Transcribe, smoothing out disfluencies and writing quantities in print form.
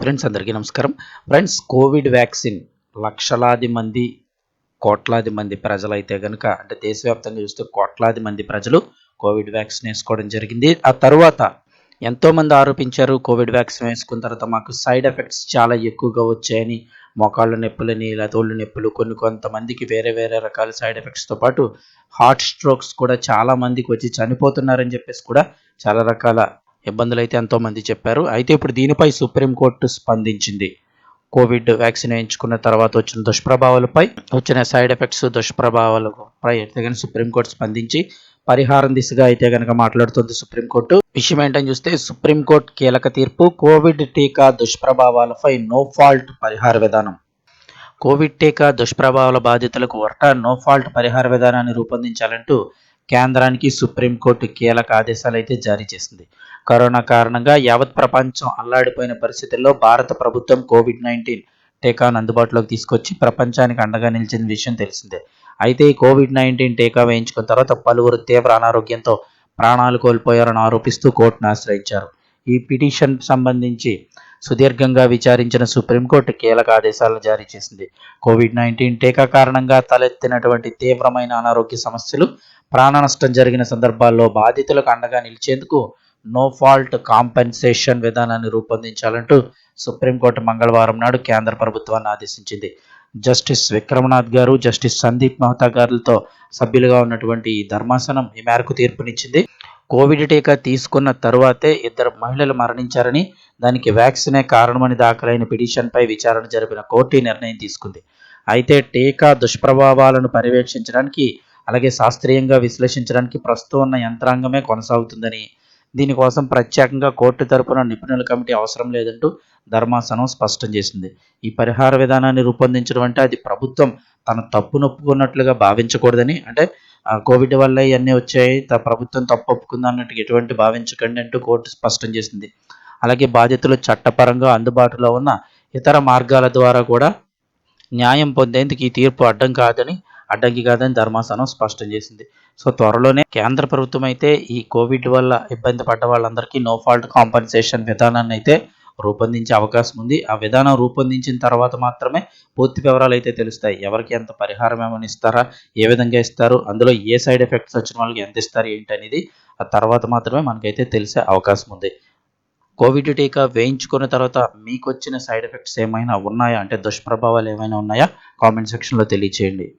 Friends, అందరికీ నమస్కారం. Friends, Covid vaccine లక్షలాది మంది, కోట్లాది మంది ప్రజలైతే గనుక, అంటే దేశవ్యాప్తంగా చూస్తే కోట్లాది మంది ప్రజలు కోవిడ్ వ్యాక్సిన్ వేసుకోవడం జరిగింది. ఆ తర్వాత ఎంతోమంది ఆరోపించారు, కోవిడ్ వ్యాక్సిన్ వేసుకున్న తర్వాత మాకు సైడ్ ఎఫెక్ట్స్ చాలా ఎక్కువగా వచ్చాయని. మోకాళ్ళ నొప్పులని, ఇలా తోళ్ళు నొప్పులు, కొంతమందికి వేరే వేరే రకాల సైడ్ ఎఫెక్ట్స్తో పాటు హార్ట్ స్ట్రోక్స్ కూడా చాలా మందికి వచ్చి చనిపోతున్నారని చెప్పేసి కూడా చాలా రకాల ఇబ్బందులు అయితే ఎంతోమంది చెప్పారు. అయితే ఇప్పుడు దీనిపై సుప్రీంకోర్టు స్పందించింది. కోవిడ్ వ్యాక్సిన్ వేయించుకున్న తర్వాత వచ్చిన దుష్ప్రభావాలపై, వచ్చిన సైడ్ ఎఫెక్ట్స్, దుష్ప్రభావాలపై అయితే కనుక సుప్రీంకోర్టు స్పందించి పరిహారం దిశగా అయితే కనుక మాట్లాడుతుంది సుప్రీంకోర్టు. విషయం ఏంటని చూస్తే, సుప్రీంకోర్టు కీలక తీర్పు. కోవిడ్ టీకా దుష్ప్రభావాలపై నో ఫాల్ట్ పరిహార విధానం. కోవిడ్ టీకా దుష్ప్రభావాల బాధితులకు నో ఫాల్ట్ పరిహార విధానాన్ని రూపొందించాలంటూ కేంద్రానికి సుప్రీంకోర్టు కీలక ఆదేశాలు అయితే జారీ చేసింది. కరోనా కారణంగా యావత్ ప్రపంచం అల్లాడిపోయిన పరిస్థితుల్లో భారత ప్రభుత్వం కోవిడ్-19 టీకాను అందుబాటులోకి తీసుకొచ్చి ప్రపంచానికి అండగా నిలిచిన విషయం తెలిసిందే. అయితే ఈ కోవిడ్-19 టీకా వేయించుకున్న తర్వాత పలువురు తీవ్ర అనారోగ్యంతో ప్రాణాలు కోల్పోయారని ఆరోపిస్తూ కోర్టును ఆశ్రయించారు. ఈ పిటిషన్ సంబంధించి సుదీర్ఘంగా విచారించిన సుప్రీంకోర్టు కీలక ఆదేశాలను జారీ చేసింది. కోవిడ్-19 టీకా కారణంగా తలెత్తినటువంటి తీవ్రమైన అనారోగ్య సమస్యలు, ప్రాణ నష్టం జరిగిన సందర్భాల్లో బాధితులకు అండగా నిలిచేందుకు నో ఫాల్ట్ కాంపెన్సేషన్ విధానాన్ని రూపొందించాలంటూ సుప్రీంకోర్టు మంగళవారం నాడు కేంద్ర ప్రభుత్వాన్ని ఆదేశించింది. జస్టిస్ విక్రమనాథ్ గారు, జస్టిస్ సందీప్ మెహతా గారులతో సభ్యులుగా ఉన్నటువంటి ఈ ధర్మాసనం ఈ మేరకు తీర్పునిచ్చింది. కోవిడ్ టీకా తీసుకున్న తరువాతే 2 మహిళలు మరణించారని, దానికి వ్యాక్సినే కారణమని దాఖలైన పిటిషన్పై విచారణ జరిపిన కోర్టు ఈ నిర్ణయం తీసుకుంది. అయితే టీకా దుష్ప్రభావాలను పర్యవేక్షించడానికి, అలాగే శాస్త్రీయంగా విశ్లేషించడానికి ప్రస్తుతం ఉన్న యంత్రాంగమే కొనసాగుతుందని, దీనికోసం ప్రత్యేకంగా కోర్టు తరపున నిపుణుల కమిటీ అవసరం లేదంటూ ధర్మాసనం స్పష్టం చేసింది. ఈ పరిహార విధానాన్ని రూపొందించడం అంటే అది ప్రభుత్వం తన తప్పును ఒప్పుకున్నట్లుగా భావించకూడదని, అంటే కోవిడ్ వల్ల ఇవన్నీ వచ్చాయి, ప్రభుత్వం తప్పు ఒప్పుకుంది అన్నట్టుగా ఎటువంటి భావించకండి అంటూ కోర్టు స్పష్టం చేసింది. అలాగే బాధితులు చట్టపరంగా అందుబాటులో ఉన్న ఇతర మార్గాల ద్వారా కూడా న్యాయం పొందేందుకు ఈ తీర్పు అడ్డంకి కాదని ధర్మాసనం స్పష్టం చేసింది. సో త్వరలోనే కేంద్ర ప్రభుత్వం అయితే ఈ కోవిడ్ వల్ల ఇబ్బంది పడ్డ వాళ్ళందరికీ నో ఫాల్ట్ కాంపెన్సేషన్ విధానాన్ని అయితే రూపొందించే అవకాశం ఉంది. ఆ విధానం రూపొందించిన తర్వాత మాత్రమే పూర్తి వివరాలు అయితే తెలుస్తాయి. ఎవరికి ఎంత పరిహారం ఏమైనా ఇస్తారా, ఏ విధంగా ఇస్తారు, అందులో ఏ సైడ్ ఎఫెక్ట్స్ వచ్చిన వాళ్ళకి ఎంత ఇస్తారు ఏంటి అనేది ఆ తర్వాత మాత్రమే మనకైతే తెలిసే అవకాశం ఉంది. కోవిడ్ టీకా వేయించుకున్న తర్వాత మీకు వచ్చిన సైడ్ ఎఫెక్ట్స్ ఏమైనా ఉన్నాయా, అంటే దుష్ప్రభావాలు ఏమైనా ఉన్నాయా, కామెంట్ సెక్షన్లో తెలియచేయండి.